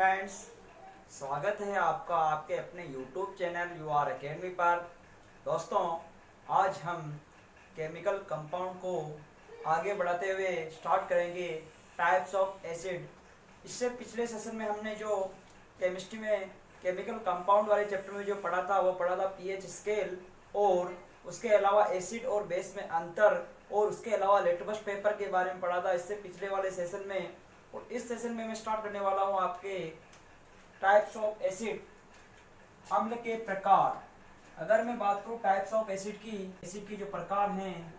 Friends, स्वागत है आपका आपके अपने YouTube चैनल UR अकेडमी पर। दोस्तों, आज हम केमिकल कंपाउंड को आगे बढ़ाते हुए स्टार्ट करेंगे टाइप्स ऑफ एसिड। इससे पिछले सेशन में हमने जो केमिस्ट्री में केमिकल कंपाउंड वाले चैप्टर में जो पढ़ा था वो पढ़ा था पीएच स्केल, और उसके अलावा एसिड और बेस में अंतर, और उसके अलावा लिटमस पेपर के बारे में पढ़ा था इससे पिछले वाले सेशन में। और इस सेशन में मैं स्टार्ट करने वाला हूँ आपके टाइप्स ऑफ एसिड, अम्ल के प्रकार। अगर मैं बात करूँ टाइप्स ऑफ एसिड की जो प्रकार हैं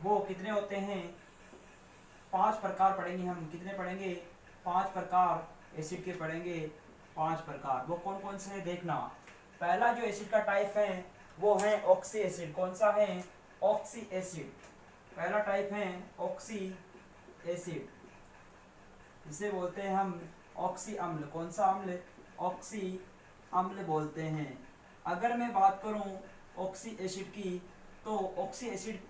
वो कितने होते हैं? 5 प्रकार पढ़ेंगे हम। कितने पढ़ेंगे? 5 प्रकार एसिड के पढ़ेंगे। 5 प्रकार वो कौन कौन से हैं देखना। पहला जो एसिड का टाइप है वो है ऑक्सी एसिड। कौन सा है? Oxy acid. पहला टाइप है ऑक्सी एसिड, इसे बोलते हैं हम ऑक्सी अम्ल। कौन सा अम्ल? ऑक्सी अम्ल बोलते हैं। अगर मैं बात करूं ऑक्सी एसिड की, तो ऑक्सी एसिड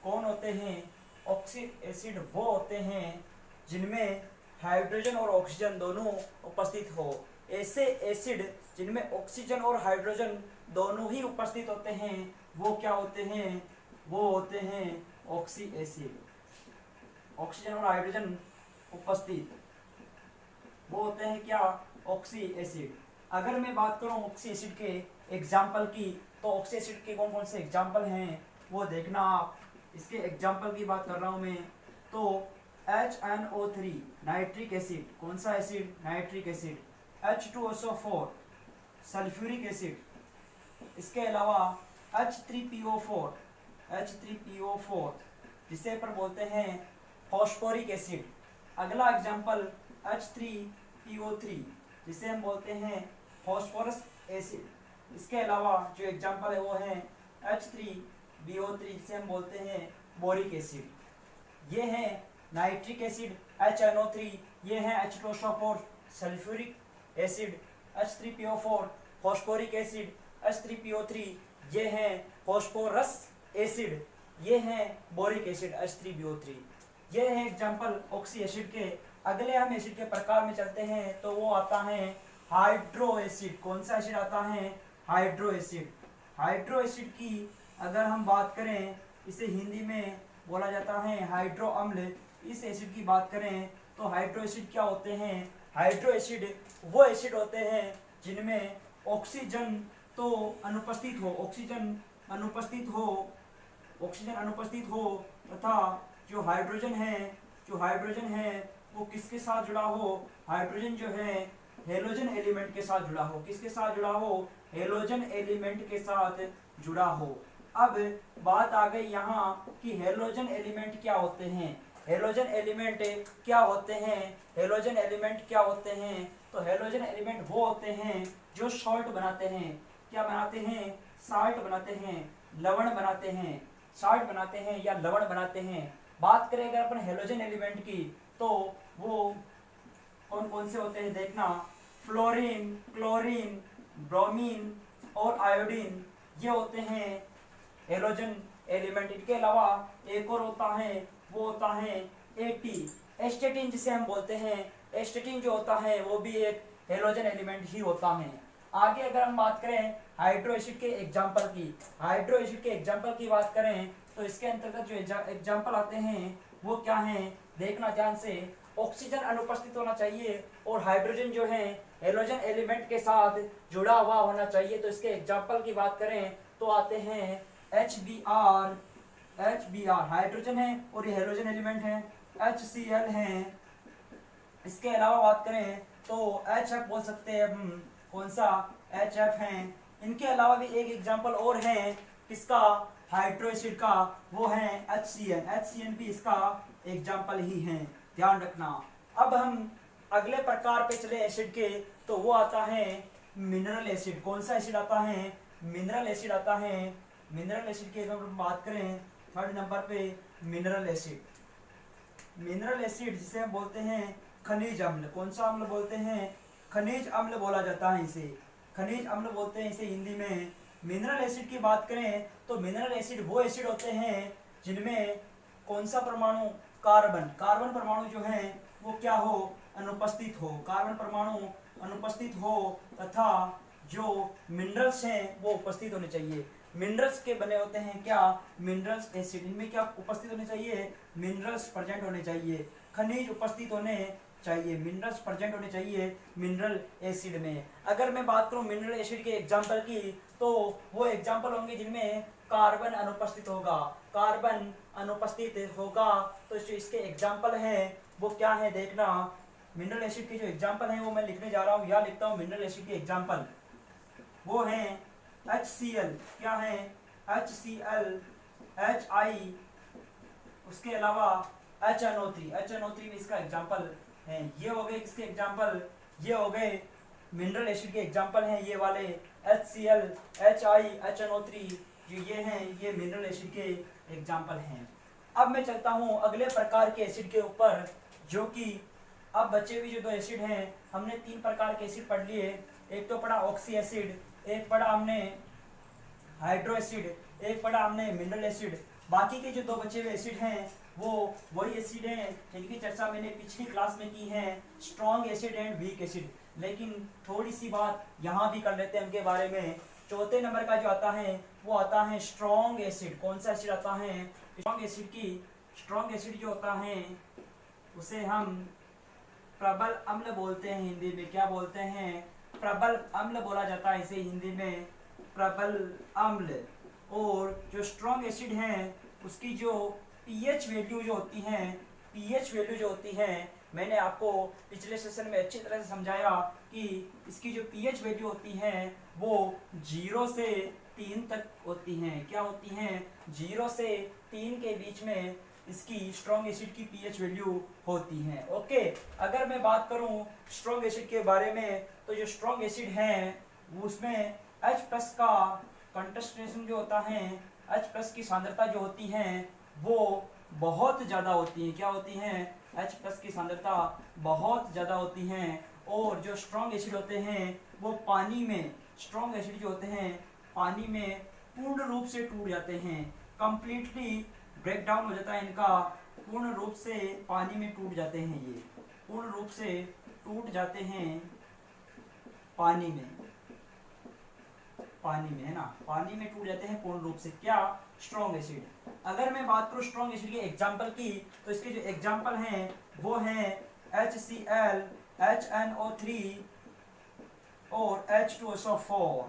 कौन होते हैं? ऑक्सी एसिड वो होते हैं जिनमें हाइड्रोजन और ऑक्सीजन दोनों उपस्थित हो। ऐसे एसिड जिनमें ऑक्सीजन और हाइड्रोजन दोनों ही उपस्थित होते हैं वो क्या होते हैं? वो होते हैं ऑक्सी एसिड। ऑक्सीजन और हाइड्रोजन उपस्थित वो होते हैं क्या? Oxy acid. अगर मैं बात करूं ऑक्सी एसिड के एग्जाम्पल की, तो ऑक्सी एसिड के कौन कौन से एग्जाम्पल हैं वो देखना आप। इसके एग्जाम्पल की बात कर रहा हूं मैं, तो HNO3 नाइट्रिक एसिड। कौन सा acid? Nitric acid. H2SO4 sulphuric acid. इसके अलावा H3PO4 जिसे पर बोलते हैं फॉस्फोरिक एसिड। अगला एग्जाम्पल H3PO3 जिसे हम बोलते हैं फॉस्फोरस एसिड। इसके अलावा जो एग्जाम्पल है वो है H3BO3 जिसे हम बोलते हैं बोरिक एसिड। ये है नाइट्रिक एसिड HNO3, ये है H2SO4 sulphuric acid, H3PO4 phosphoric acid, H3PO3 ये है फॉस्फोरस एसिड, ये है बोरिक एसिड H3BO3। ये है एग्जाम्पल ऑक्सी एसिड के। अगले हम एसिड के प्रकार में चलते हैं, तो वो आता है हाइड्रो एसिड। कौन सा एसिड आता है? Hydro acid. हाइड्रो एसिड की अगर हम बात करें, इसे हिंदी में बोला जाता है हाइड्रो अम्ल। इस एसिड की बात करें तो हाइड्रो एसिड क्या होते हैं? हाइड्रो एसिड वो एसिड होते हैं जिनमें ऑक्सीजन तो अनुपस्थित हो, ऑक्सीजन अनुपस्थित हो तथा जो हाइड्रोजन है वो किसके साथ जुड़ा हो? हाइड्रोजन जो है हेलोजन एलिमेंट के साथ जुड़ा हो। किसके साथ जुड़ा हो? हेलोजन एलिमेंट के साथ जुड़ा हो। अब बात आ गई यहाँ कि हेलोजन एलिमेंट क्या होते हैं। हेलोजन एलिमेंट क्या होते हैं? हेलोजन एलिमेंट क्या होते हैं? तो हेलोजन एलिमेंट वो होते हैं जो सॉल्ट बनाते हैं। क्या बनाते हैं? साल्ट बनाते हैं, लवण बनाते हैं। साल्ट बनाते हैं या लवण बनाते हैं। बात करें अगर अपन हेलोजन एलिमेंट की, तो वो कौन कौन से होते हैं देखना। फ्लोरीन, क्लोरीन, ब्रोमीन और आयोडीन ये होते हैं हेलोजन एलिमेंट। इनके अलावा एक और होता है, वो होता है एस्टेटिन जिसे हम बोलते हैं। एस्टेटिन जो होता है वो भी एक हेलोजन एलिमेंट ही होता है। आगे अगर हम बात करें हाइड्रो एसिड के एग्जाम्पल की, हाइड्रो एसिड के एग्जाम्पल की बात करें तो इसके अंतर्गत जो एग्जाम्पल आते हैं वो क्या हैं देखना ध्यान से। ऑक्सीजन अनुपस्थित होना चाहिए और हाइड्रोजन जो है हेलोजन एलिमेंट के साथ जुड़ा हुआ होना चाहिए। तो इसके एग्जाम्पल की बात करें तो आते हैं HBr हाइड्रोजन है और ये हेलोजन एलिमेंट है। HCl है। इसके अलावा बात करें तो HF बोल सकते हैं हम। कौन सा? HF है। इनके अलावा भी एक एग्जाम्पल और है किसका? हाइड्रो एसिड का, वो है HCN भी इसका एग्जाम्पल ही है, ध्यान रखना। अब हम अगले प्रकार पे चले एसिड के, तो वो आता है मिनरल एसिड। कौन सा एसिड आता है? मिनरल एसिड आता है। मिनरल एसिड की अगर हम बात करें थर्ड नंबर पे मिनरल एसिड। मिनरल एसिड जिसे हम बोलते हैं खनिज अम्ल। कौन सा अम्ल बोलते हैं? खनिज अम्ल बोला जाता है इसे, खनिज अम्ल बोलते हैं इसे हिंदी में। मिनरल एसिड की बात करें तो मिनरल एसिड वो एसिड होते हैं जिनमें कौन सा परमाणु? कार्बन परमाणु जो है वो क्या हो? अनुपस्थित हो, कार्बन परमाणु अनुपस्थित हो तथा जो मिनरल्स हैं वो उपस्थित होने चाहिए। मिनरल्स के बने होते हैं क्या, मिनरल्स एसिड, इनमें क्या उपस्थित होने चाहिए, मिनरल्स प्रेजेंट होने चाहिए, खनिज उपस्थित होने चाहिए, मिनरल्स प्रेजेंट होने चाहिए मिनरल एसिड में। अगर मैं बात करूं मिनरल एसिड के एग्जांपल की, तो वो एग्जांपल होंगे जिनमें कार्बन अनुपस्थित होगा, कार्बन अनुपस्थित होगा। तो जो इसके एग्जांपल हैं वो क्या है देखना, मिनरल एसिड के जो एग्जांपल हैं वो मैं लिखने जा रहा हूँ, या लिखता हूँ मिनरल एसिड के एग्जांपल वो हैं HCl, क्या है HCl, HI, उसके अलावा HNO3, HNO3 भी इसका एग्जांपल है। ये हो गए किसके एग्जांपल, ये हो गए मिनरल एसिड के एग्जांपल हैं ये वाले HCl, HI, HNO3, जो ये हैं ये मिनरल एसिड के एग्जांपल हैं। अब मैं चलता हूँ अगले प्रकार के एसिड के ऊपर, जो कि अब बचे हुए जो दो एसिड हैं, हमने 3 प्रकार के एसिड पढ़ लिए। एक तो पढ़ा ऑक्सी एसिड, एक पढ़ा हमने हाइड्रो एसिड, एक पढ़ा हमने मिनरल एसिड। बाकी के जो दो बचे हुए एसिड हैं वो वही एसिड हैं जिनकी चर्चा मैंने पिछली क्लास में की है, strong acid and weak acid. लेकिन थोड़ी सी बात यहाँ भी कर लेते हैं उनके बारे में। चौथे नंबर का जो आता है वो आता है स्ट्रॉन्ग एसिड। कौन सा एसिड आता है, स्ट्रॉन्ग एसिड की, स्ट्रॉन्ग एसिड जो होता है उसे हम प्रबल अम्ल बोलते हैं, हिंदी में क्या बोलते हैं, प्रबल अम्ल बोला जाता है इसे हिंदी में, प्रबल अम्ल। और जो स्ट्रॉन्ग एसिड हैं उसकी जो पीएच वैल्यू जो होती है, पीएच वैल्यू जो होती है, मैंने आपको पिछले सेशन में अच्छी तरह से समझाया कि इसकी जो पीएच वैल्यू होती है वो 0 से 3 तक होती हैं। क्या होती हैं, 0 से 3 के बीच में इसकी स्ट्रॉन्ग एसिड की पीएच वैल्यू होती है। ओके, अगर मैं बात करूं स्ट्रॉन्ग एसिड के बारे में, तो जो स्ट्रॉन्ग एसिड हैं उसमें H+ का कंसंट्रेशन जो होता है, H+ की सांद्रता जो होती है वो बहुत ज़्यादा होती है। क्या होती हैं, H+ की सांद्रता बहुत ज़्यादा होती हैं। और जो स्ट्रॉन्ग एसिड होते हैं वो पानी में, स्ट्रॉन्ग एसिड जो होते हैं पानी में पूर्ण रूप से टूट जाते हैं, कंप्लीटली ब्रेक डाउन हो जाता है इनका, पूर्ण रूप से पानी में टूट जाते हैं, ये पूर्ण रूप से टूट जाते हैं पानी में, पानी में है ना, पानी में टूट जाते हैं पूर्ण रूप से क्या, स्ट्रॉन्ग एसिड। अगर मैं बात करूं स्ट्रॉन्ग एसिड के एग्जांपल की, तो इसके जो एग्जांपल हैं वो हैं HCl, HNO3 और H2SO4।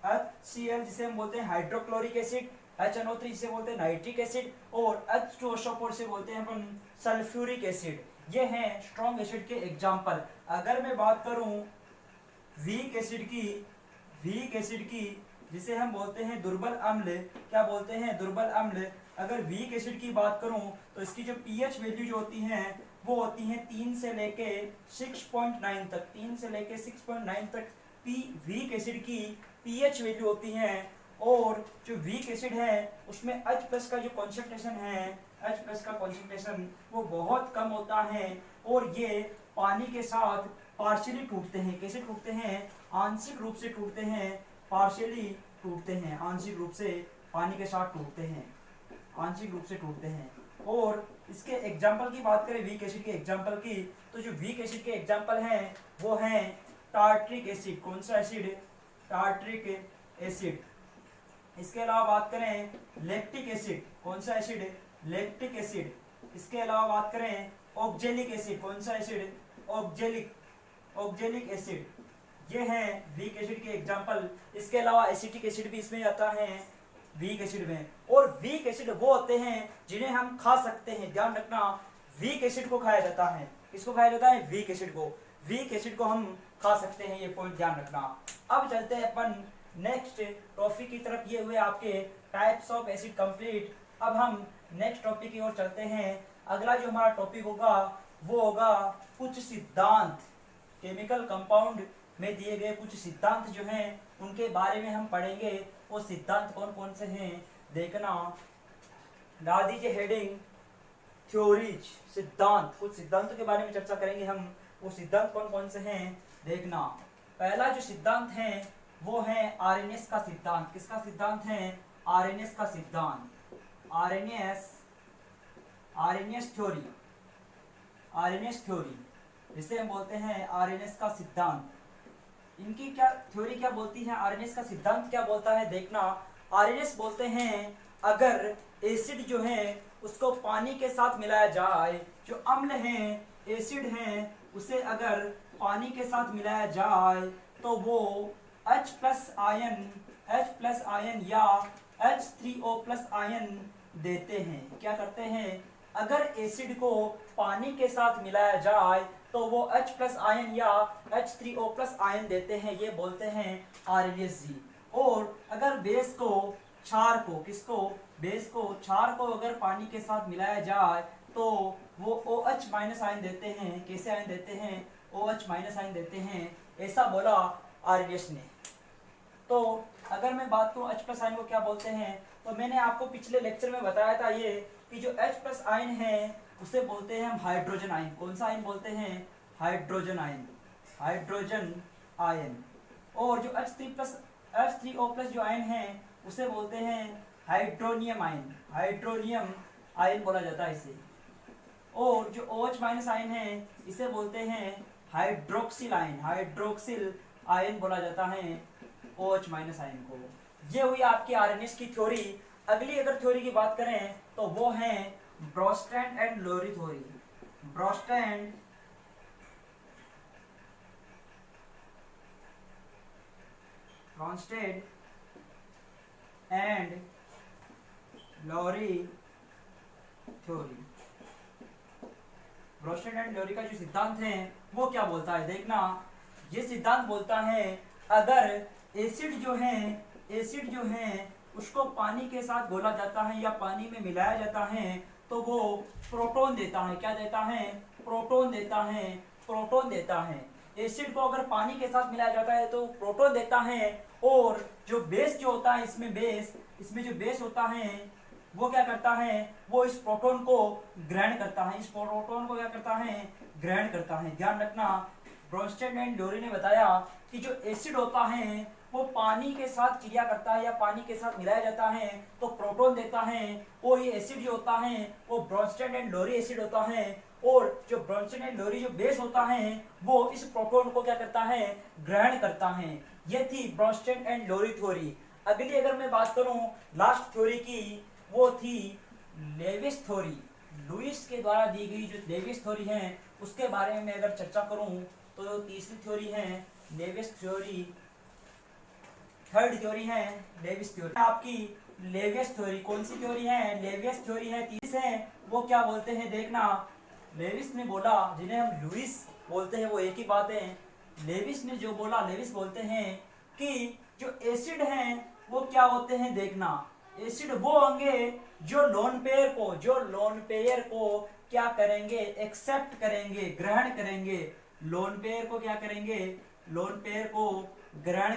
HCl जिसे हम बोलते हैं हाइड्रोक्लोरिक एसिड, HNO3 से बोलते हैं नाइट्रिक एसिड, और H2SO4 से बोलते हैं अपन सल्फ्यूरिक एसिड। ये हैं स्ट्रॉन्ग एसिड के एग्जांपल। अगर मैं बात करूं वीक एसिड की, वीक एसिड की जिसे हम बोलते हैं दुर्बल अम्ल, क्या बोलते हैं, दुर्बल अम्ल। अगर वीक एसिड की बात करूं तो इसकी जो पीएच वैल्यू जो होती हैं वो होती हैं 3 से लेके 6.9 तक, 3 से लेके 6.9 तक वीक एसिड की पीएच वैल्यू होती हैं। और जो वीक एसिड है उसमें H+ का जो कॉन्सेंट्रेशन है, H+ का कॉन्सेंट्रेशन वो बहुत कम होता है, और ये पानी के साथ पार्शियली टूटते हैं। कैसे टूटते हैं, आंशिक रूप से टूटते हैं, पार्शियली टूटते हैं, आंशिक रूप से पानी के साथ टूटते हैं, आंशिक रूप से टूटते हैं। और इसके एग्जाम्पल की बात करें वीक एसिड के एग्जाम्पल की, तो जो वीक एसिड के एग्जाम्पल हैं वो हैं टार्ट्रिक एसिड। कौन सा एसिड, टार्ट्रिक एसिड। इसके अलावा बात करें लैक्टिक एसिड। कौन सा एसिड, लैक्टिक एसिड। इसके अलावा बात करें ऑक्जेलिक एसिड। कौन सा एसिड, ऑक्जेलिक, ऑक्जेलिक एसिड। ये हैं वीक एसिड के एग्जाम्पल। इसके अलावा एसिटिक एसिड भी इसमें आता है वीक एसिड में। और वीक एसिड वो होते हैं जिन्हें हम खा सकते हैं, ध्यान रखना, वीक एसिड को खाया जाता है। किसको खाया जाता है, वीक एसिड को, वीक एसिड को हम खा सकते हैं, ये पॉइंट ध्यान रखना। अब चलते हैं अपन नेक्स्ट टॉपिक की तरफ। ये हुए आपके टाइप्स ऑफ एसिड कंप्लीट। अब हम नेक्स्ट टॉपिक की ओर चलते हैं। अगला जो हमारा टॉपिक होगा वो होगा कुछ सिद्धांत, केमिकल कंपाउंड में दिए गए कुछ सिद्धांत जो हैं उनके बारे में हम पढ़ेंगे। वो सिद्धांत कौन कौन से हैं देखना, डाल दीजिए हेडिंग थ्योरीज, सिद्धांत। कुछ सिद्धांतों के बारे में चर्चा करेंगे हम, वो सिद्धांत कौन कौन से हैं देखना। पहला जो सिद्धांत है वो है आरएनएस का सिद्धांत। किसका सिद्धांत है, आरएनएस का सिद्धांत, RNS, RNS theory, RNS theory. जिसे हम बोलते हैं आरएनएस का सिद्धांत। इनकी क्या थ्योरी क्या बोलती है, आरएनएस का सिद्धांत क्या बोलता है, देखना। आरएनएस बोलते हैं अगर एसिड जो है उसको पानी के साथ मिलाया जाए, जो अम्ल हैं, एसिड हैं, उसे अगर पानी के साथ मिलाया जाए तो वो H प्लस आयन या H3O प्लस आयन देते हैं। क्या करते हैं, अगर एसिड को पानी के साथ मिलाया जाए तो वो H प्लस आयन या H3O प्लस आयन देते हैं, ये बोलते हैं RNSG। और अगर बेस को क्षार को क्षार को अगर पानी के साथ मिलाया जाए तो वो OH माइनस आयन देते हैं। कैसे आयन देते हैं, OH माइनस आयन देते हैं, ऐसा बोला आरएनएस ने। तो अगर मैं बात करूं H प्लस आयन को क्या बोलते हैं, तो मैंने आपको पिछले लेक्चर में बताया था ये कि जो H प्लस आयन है उसे बोलते हैं हम हाइड्रोजन आयन। कौन सा आयन बोलते हैं, हाइड्रोजन आयन। और जो H3O प्लस जो आयन है उसे बोलते हैं हाइड्रोनियम आयन बोला जाता है इसे। और जो OH माइनस आयन है इसे बोलते हैं हाइड्रोक्सिल आयन बोला जाता है OH माइनस आयन को। ये हुई आपकी आरएनएस की थ्योरी। अगली अगर थ्योरी की बात करें तो वो है Brostand and Lowry theory. Brostand and Lowry theory. Brostand and Lowry का जो सिद्धांत है वो क्या बोलता है, देखना। ये सिद्धांत बोलता है अगर एसिड जो है उसको पानी के साथ घोला जाता है या पानी में मिलाया जाता है तो वो प्रोटॉन देता है। क्या देता है, प्रोटॉन देता है। एसिड को अगर पानी के साथ मिलाया जाता है तो प्रोटॉन देता है। और जो बेस जो होता है इसमें जो बेस होता है वो क्या करता है, वो इस प्रोटॉन को ग्रहण करता है। ध्यान रखना, ब्रोस्टैंड एंड लोरी ने बताया कि जो एसिड होता है वो पानी के साथ क्रिया करता है या पानी के साथ मिलाया जाता है तो प्रोटॉन देता है। और ये एसिड जो होता है वो ब्रोस्टैंड एंड लोरी एसिड होता है। और जो ब्रोस्टैंड एंड लोरी जो बेस होता है वो इस प्रोटॉन को क्या करता है, ग्रहण करता है। ये थी ब्रोस्टैंड एंड लोरी थ्योरी। अगली अगर मैं बात करूं लास्ट थ्योरी की, वो थी लेविस थ्योरी। लुईस के द्वारा दी गई जो लेविस थ्योरी है उसके बारे में अगर चर्चा करूं तो तीसरी थ्योरी है लेविस थ्योरी। थर्ड थ्योरी है लेविस थ्योरी। आपकी लेविस थ्योरी कौन सी थ्योरी है, लेविस थ्योरी है। तीसरी है वो क्या बोलते हैं, देखना। लेविस ने बोला, जिन्हें हम लुईस बोलते हैं वो एक ही बात है। लेविस ने जो बोला, लेविस बोलते हैं कि जो एसिड हैं वो क्या होते हैं, देखना। एसिड वो होंगे जो लोन पेयर को क्या करेंगे, एक्सेप्ट करेंगे, ग्रहण करेंगे। लोन पेयर को क्या करेंगे, लोन पेयर को ग्रहण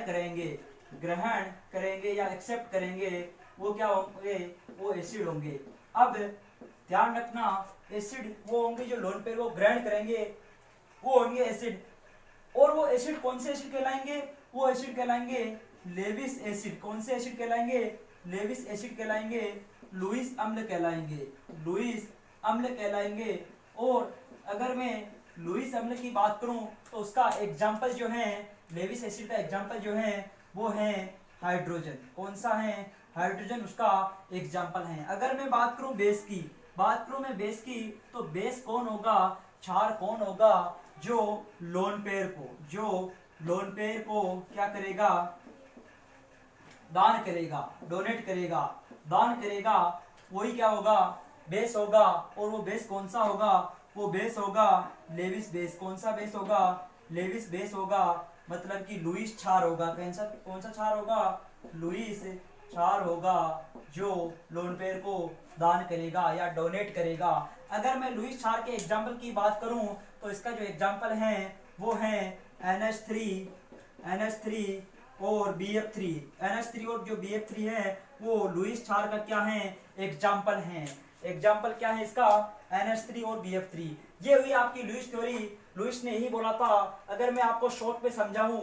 करेंगे या एक्सेप्ट करेंगे, वो क्या होंगे, वो एसिड होंगे। अब ध्यान रखना, एसिड वो होंगे जो लोन पेयर को ग्रहण करेंगे, वो होंगे एसिड। और वो एसिड कौन से एसिड कहलाएंगे, वो एसिड कहलाएंगे लेविस एसिड। कौन से एसिड कहलाएंगे, लेविस एसिड कहलाएंगे, लुईस अम्ल कहलाएंगे। और अगर मैं लुईस अम्ल की बात करूं तो उसका एग्जाम्पल जो है, लेविस एसिड का एग्जाम्पल जो है वो है हाइड्रोजन। कौन सा है, हाइड्रोजन उसका एग्जाम्पल है। अगर मैं बात करूं बेस की, तो बेस कौन होगा, क्षार कौन होगा, जो लोन पेयर को क्या करेगा, दान करेगा, वही क्या होगा, बेस होगा। और वो बेस कौन सा होगा, वो बेस होगा लेविस बेस। कौन सा बेस होगा, लेविस बेस होगा, मतलब कि लुईस क्षार होगा। कौन सा क्षार होगा, लुईस क्षार होगा, जो लोन पेयर को दान करेगा या डोनेट करेगा। अगर मैं लुईस क्षार के एग्जाम्पल की बात करूं तो इसका जो एग्जाम्पल है वो है NH3 और BF3। NH3 और जो BF3 है वो लुईस क्षार का क्या है, एग्जाम्पल है। एग्जाम्पल क्या है इसका, NH3 और BF3। ये हुई आपकी लुईस थ्योरी। लुईस ने यही बोला था। अगर मैं आपको शॉर्ट में समझाऊं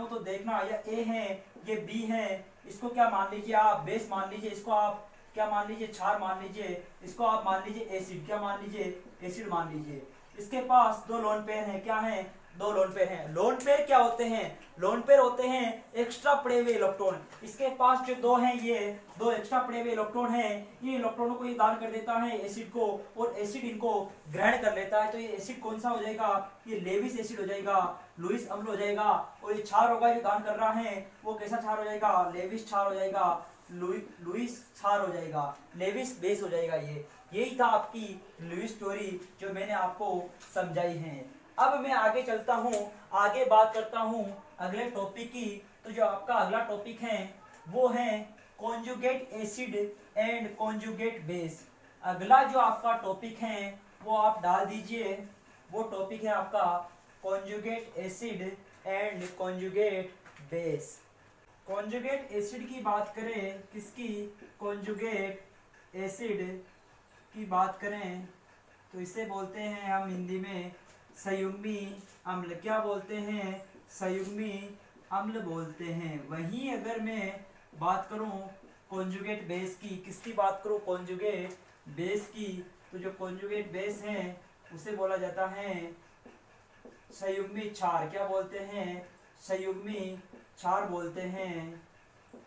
तो देखना, ये A है, ये B है, इसको क्या मान लीजिए आप, बेस मान लीजिए, इसको आप क्या मान लीजिए, क्षार मान लीजिए, इसको आप मान लीजिए एसिड। क्या मान लीजिए, एसिड मान लीजिए। इसके पास दो लोन पेयर हैं। क्या हैं? दो लोन पेयर हैं। लोन पेयर क्या होते हैं? लोन पेयर होते हैं एक्स्ट्रा पड़े हुए इलेक्ट्रॉन। इसके पास जो दो हैं, ये दो एक्स्ट्रा पड़े हुए इलेक्ट्रॉन हैं। ये इलेक्ट्रॉनों को ये दान कर देता है एसिड को, और एसिड इनको ग्रहण कर लेता है। तो ये एसिड कौन सा हो जाएगा? ये लेविस एसिड हो जाएगा, लुईस अम्ल हो जाएगा। और ये क्षार होगा जो दान कर रहा है, वो कैसा क्षार हो जाएगा? लेविस क्षार हो जाएगा, लुईस क्षार हो जाएगा, लेविस बेस हो जाएगा। यही था आपकी लुईस स्टोरी जो मैंने आपको समझाई है। अब मैं आगे चलता हूँ, आगे बात करता हूँ अगले टॉपिक की। तो जो आपका अगला टॉपिक है वो है conjugate acid and conjugate base. अगला जो आपका टॉपिक है वो आप डाल दीजिए। वो टॉपिक है आपका conjugate acid and conjugate base. Conjugate acid की बात करें, किसकी? कॉन्जुगेट एसिड की बात करें तो इसे बोलते हैं हम हिंदी में संयुग्मी अम्ल। क्या बोलते हैं? संयुग्मी अम्ल बोलते हैं। वहीं अगर मैं बात करूं कॉन्जुगेट बेस की, किसकी बात करूं? कॉन्जुगेट बेस की। तो जो कॉन्जुगेट बेस है उसे बोला जाता है संयुग्मी क्षार। क्या बोलते हैं? संयुग्मी क्षार बोलते हैं।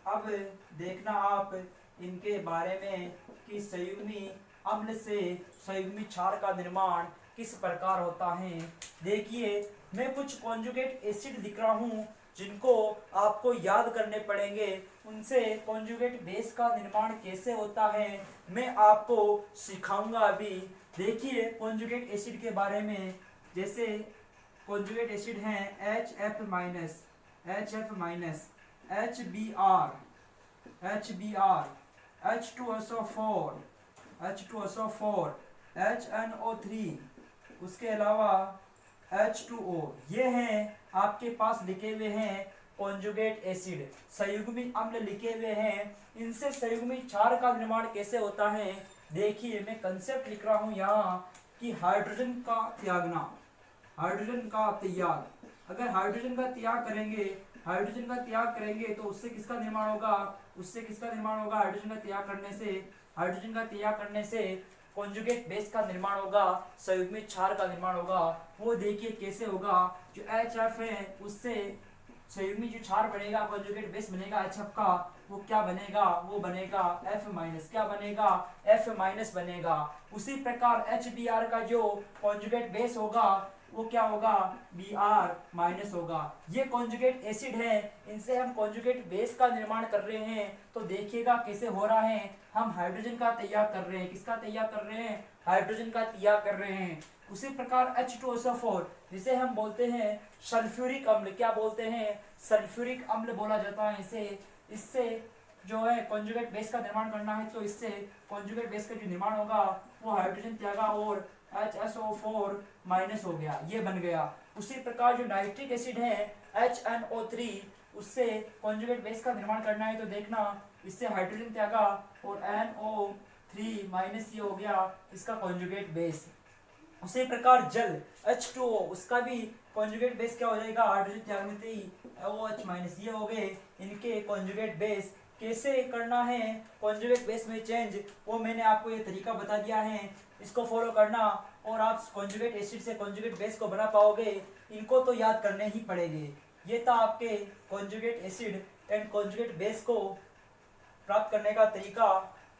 अब देखना आप इनके बारे में कि संयुग्मी अम्ल से संयुग्मी क्षार का निर्माण किस प्रकार होता है। देखिए, मैं कुछ कॉन्जुगेट एसिड लिख रहा हूँ जिनको आपको याद करने पड़ेंगे। उनसे कॉन्जुगेट बेस का निर्माण कैसे होता है मैं आपको सिखाऊंगा अभी। देखिए कॉन्जुगेट एसिड के बारे में, जैसे कॉन्जुगेट एसिड हैं HF minus, HF minus, HBr, HBr, H2SO4, H2SO4, HNO3, उसके अलावा H2O। ये हैं आपके पास लिखे हुए हैं कॉन्जुगेट एसिड, संयुग्मी अम्ल लिखे हुए हैं। इनसे संयुग्मी क्षार का निर्माण कैसे होता है? देखिए, मैं कंसेप्ट लिख रहा हूँ यहाँ कि हाइड्रोजन का त्यागना, हाइड्रोजन का त्याग। अगर हाइड्रोजन का त्याग करेंगे, हाइड्रोजन का त्याग करेंगे तो उससे किसका निर्माण होगा? उससे किसका निर्माण होगा? हाइड्रोजन का त्याग करने से, हाइड्रोजन का त्याग करने से कॉन्जुगेट बेस का निर्माण होगा, संयुग्मी क्षार का निर्माण होगा। वो देखिए कैसे होगा। जो HF है उससे संयुग्मी जो क्षार बनेगा, कॉन्जुगेट बेस बनेगा HF का, वो क्या बनेगा? वो बनेगा F माइनस। क्या बनेगा? F माइनस बनेगा। उसी प्रकार HBr का जो कॉन्जुगेट बेस होगा वो क्या होगा? Br माइनस होगा। ये कॉन्जुगेट एसिड है, इनसे हम कॉन्जुगेट बेस का निर्माण कर रहे हैं। तो देखिएगा कैसे हो रहा है। हम हाइड्रोजन का त्याग कर रहे हैं। किसका त्याग कर रहे हैं? हाइड्रोजन का त्याग कर रहे हैं। उसी प्रकार H2SO4 जिसे हम बोलते हैं सल्फ्यूरिक अम्ल। क्या बोलते हैं? सल्फ्यूरिक अम्ल बोला जाता है इसे। इससे जो है कॉन्जुगेट बेस का निर्माण करना है, तो इससे कॉन्जुगेट बेस का जो निर्माण होगा वो हाइड्रोजन त्यागा और HSO4 माइनस हो गया, ये बन गया। उसी प्रकार जो नाइट्रिक एसिड है HNO3, उससे कॉन्जुगेट बेस का निर्माण करना है, तो देखना इससे हाइड्रोजन त्यागा और NO3 माइनस ये हो गया इसका कॉन्जुगेट बेस। उसी प्रकार जल H2O, उसका भी कॉन्जुगेट बेस क्या हो जाएगा? हाइड्रोजन त्यागने से ही OH माइनस, ये हो गए इनके कॉन्जुगेट बेस। कैसे करना है कॉन्जुगेट बेस में चेंज, वो मैंने आपको ये तरीका बता दिया है, इसको फॉलो करना और आप कॉन्जुगेट एसिड से कॉन्जुगेट बेस को बना पाओगे। इनको तो याद करने ही पड़ेंगे। ये था आपके conjugate acid and conjugate base को प्राप्त करने का तरीका।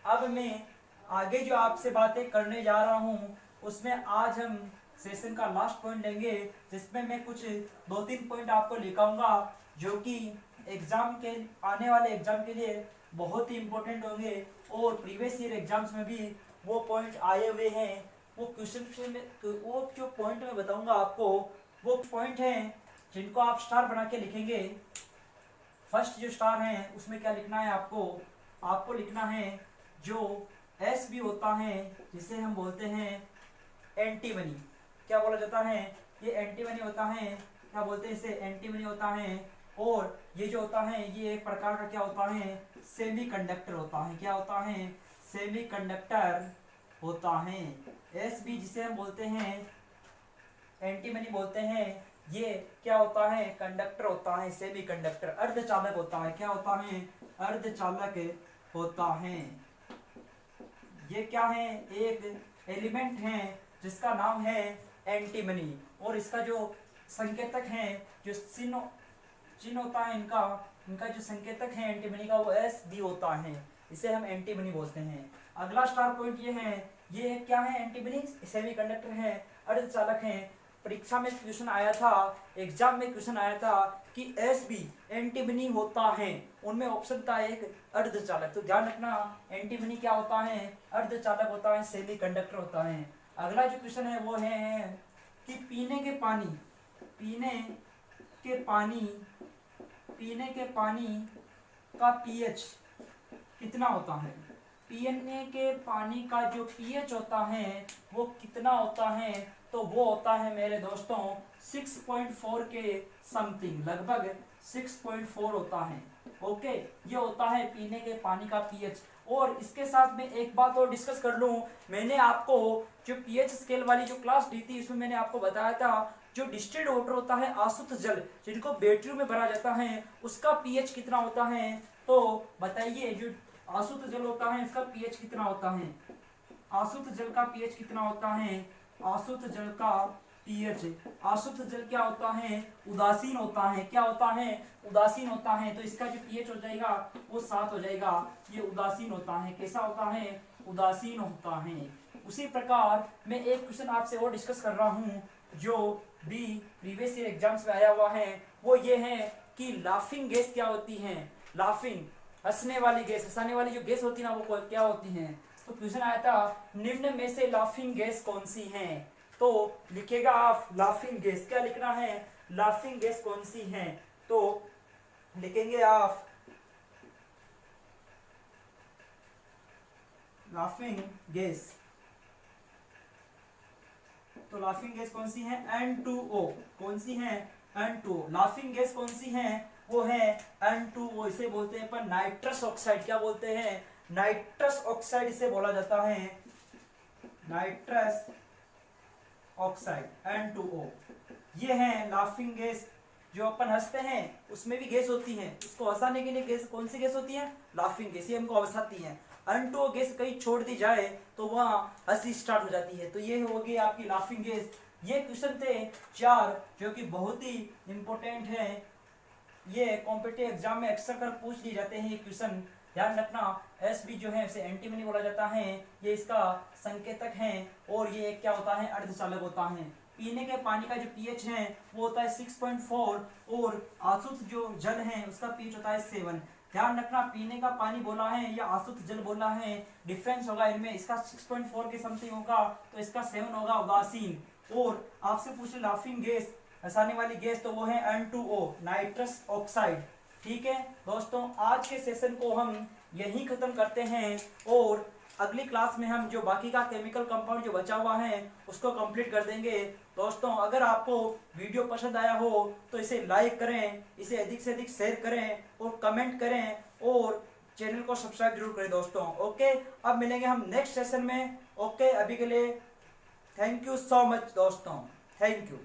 अब मैं आगे जो आपसे बातें करने जा रहा हूँ उसमें आज हम सेशन का लास्ट पॉइंट लेंगे, जिसमें मैं कुछ 2-3 पॉइंट आपको लिखाऊंगा जो कि एग्जाम के आने वाले एग्जाम के लिए बहुत ही इंपॉर्टेंट होंगे और प्रीवियस ईयर एग्जाम्स में भी वो पॉइंट आए हुए हैं। वो क्वेश्चन में वो जो पॉइंट मैं बताऊंगा आपको, वो पॉइंट हैं जिनको आप स्टार बना के लिखेंगे। फर्स्ट जो स्टार है उसमें क्या लिखना है आपको? आपको लिखना है जो एस भी होता है जिसे हम बोलते हैं एंटीमनी। क्या बोला जाता है? ये एंटीमनी होता है। क्या बोलते हैं इसे? एंटीमनी होता है। और ये जो होता है ये एक प्रकार का क्या होता है? सेमीकंडक्टर होता है। क्या होता है? सेमीकंडक्टर होता है। एस बी जिसे हम बोलते हैं एंटीमनी बोलते हैं, ये क्या होता है? कंडक्टर होता है, सेमीकंडक्टर, अर्धचालक होता है। क्या होता है? अर्धचालक होता है। ये क्या है? एक एलिमेंट है जिसका नाम है एंटीमनी, और इसका जो संकेतक है, जो चिन्ह होता है इनका जो संकेतक है एंटीमनी का, वो Sb होता है, इसे हम एंटीमनी बोलते हैं। अगला स्टार पॉइंट ये है, ये क्या है, एंटीमनी सेमीकंडक्टर है, अर्धचालक है। परीक्षा में क्वेश्चन आया था, एग्जाम में क्वेश्चन आया था कि Sb एंटीमनी होता है, उनमें ऑप्शन था एक अर्धचालक, तो ध्यान रखना एंटीमनी क्या होता है, अर्धचालक होता है, सेमीकंडक्टर होता है। अगला जो क्वेश्चन है वो है कि पीने के पानी का पीएच कितना होता है। पीने के पानी का जो पीएच होता है वो कितना होता है, तो वो होता है मेरे दोस्तों 6.4 के समथिंग, लगभग 6.4 होता है। ओके, ये होता है पीने के पानी का पीएच। और इसके साथ में एक बात और डिस्कस कर लूं, मैंने आपको जो पीएच स्केल वाली जो क्लास दी थी, इसमें मैंने आपको बताया था जो डिस्टिल्ड वाटर होता है, आसुत जल जिनको बैटरी में भरा जाता है, उसका पीएच कितना होता है। तो बताइए, जो आसुत जल होता है इसका पीएच कितना होता है, आसुत जल का पीएच कितना होता है, आसुत जल का पीएच, आसुत जल क्या होता है, उदासीन होता है, क्या होता है, उदासीन होता है, तो इसका जो पीएच हो जाएगा वो 7 हो जाएगा, ये उदासीन होता है, कैसा होता है, उदासीन होता है। उसी प्रकार मैं एक क्वेश्चन आपसे और डिस्कस कर रहा हूँ जो भी प्रीवियस ईयर एग्जाम्स में आया हुआ है, वो ये है कि लाफिंग गैस क्या होती है, लाफिंग हंसने वाली गैस, हंसाने वाली जो गैस होती है ना वो क्या होती है। तो क्वेश्चन आया था निम्न में से लाफिंग गैस कौन सी है, तो लिखेगा आप लाफिंग गैस, क्या लिखना है, लाफिंग गैस कौन सी है, तो लिखेंगे आप लाफिंग गैस। तो लाफिंग गैस कौन सी है, N2O, कौन सी है, N2O। लाफिंग गैस कौन सी है, वो है N2O, इसे बोलते हैं अपन नाइट्रस ऑक्साइड, क्या बोलते हैं, नाइट्रस ऑक्साइड इसे बोला जाता है, नाइट्रस ऑक्साइड N2O। ये है लाफिंग गैस। जो अपन हंसते हैं उसमें भी गैस होती है, उसको हंसाने के लिए गैस कौन सी गैस होती है, लाफिंग गैस, ये हमको हंसाती है। N2O गैस कहीं छोड़ दी जाए तो वहाँ हंसी स्टार्ट हो जाती है, तो ये होगी आपकी लाफिंग गैस। ये क्वेश्चन थे 4 जो कि बहुत ही इंपॉर्टेंट है, ये कॉम्पिटिटिव एग्जाम में अक्सर कर पूछ लिए जाते हैं ये क्वेश्चन, ध्यान रखना। Sb जो है इसे एंटीमनी बोला जाता है, ये इसका संकेतक है, और ये क्या होता है, अर्धचालक होता है। पीने के पानी का जो पीएच है वो होता है 6.4, और आसुत जो जल है उसका पीएच होता है 7। ध्यान रखना, पीने का पानी बोला है या आसुत जल बोला है, डिफरेंस होगा इनमें, इसका 6.4 के समथिंग होगा तो इसका 7 होगा, उदासीन। और आपसे पूछे लाफिंग गैस, हंसाने वाली गैस, तो वो है N2O, नाइट्रस ऑक्साइड। ठीक है दोस्तों, आज के सेशन को हम यहीं खत्म करते हैं, और अगली क्लास में हम जो बाकी का केमिकल कंपाउंड जो बचा हुआ है उसको कंप्लीट कर देंगे। दोस्तों, अगर आपको वीडियो पसंद आया हो तो इसे लाइक करें, इसे अधिक से अधिक शेयर करें और कमेंट करें, और चैनल को सब्सक्राइब जरूर करें दोस्तों। ओके, अब मिलेंगे हम नेक्स्ट सेशन में। ओके, अभी के लिए थैंक यू सो मच दोस्तों, थैंक यू।